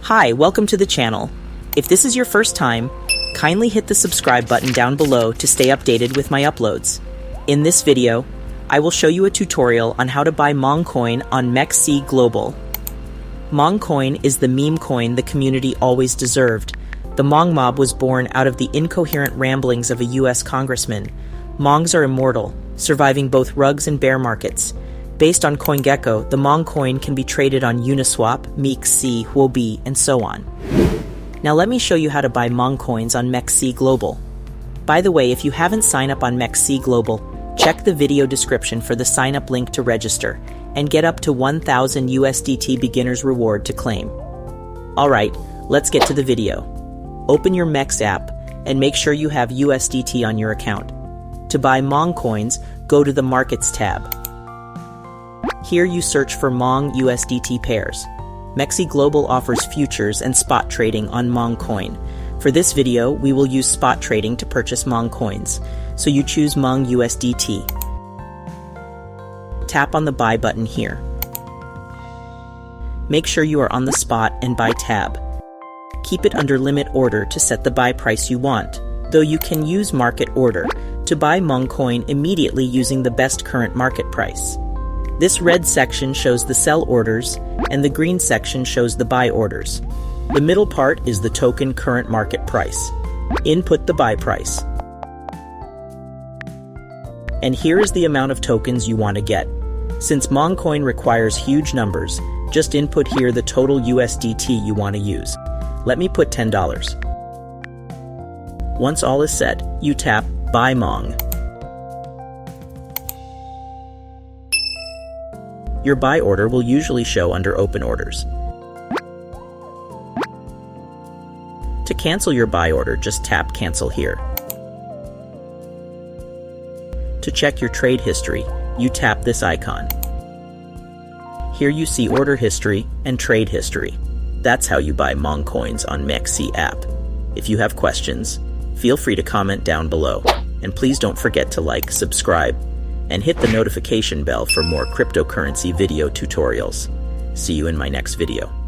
Hi, welcome to the channel. If this is your first time, kindly hit the subscribe button down below to stay updated with my uploads. In this video, I will show you a tutorial on how to buy MONG COIN on MEXC Global. MONG COIN is the meme coin the community always deserved. The Mong mob was born out of the incoherent ramblings of a US congressman. Mongs are immortal, surviving both rugs and bear markets. Based on CoinGecko, the MONG COIN can be traded on Uniswap, MEXC, Huobi, and so on. Now let me show you how to buy MONG coins on MEXC Global. By the way, if you haven't signed up on MEXC Global, check the video description for the sign up link to register and get up to 1,000 USDT beginner's reward to claim. Alright, let's get to the video. Open your MEXC app and make sure you have USDT on your account. To buy MONG coins, go to the Markets tab. Here you search for MONG USDT pairs. MEXC Global offers futures and spot trading on MONG COIN. For this video, we will use spot trading to purchase MONG coins, so you choose MONG USDT. Tap on the buy button here. Make sure you are on the spot and buy tab. Keep it under limit order to set the buy price you want, though you can use market order to buy MONG COIN immediately using the best current market price. This red section shows the sell orders, and the green section shows the buy orders. The middle part is the token current market price. Input the buy price. And here is the amount of tokens you want to get. Since MONG COIN requires huge numbers, just input here the total USDT you want to use. Let me put $10. Once all is set, you tap Buy MONG. Your buy order will usually show under Open Orders. To cancel your buy order, just tap Cancel here. To check your trade history, you tap this icon. Here you see order history and trade history. That's how you buy MONG coins on MEXC app. If you have questions, feel free to comment down below. And please don't forget to like, subscribe, and hit the notification bell for more cryptocurrency video tutorials. See you in my next video.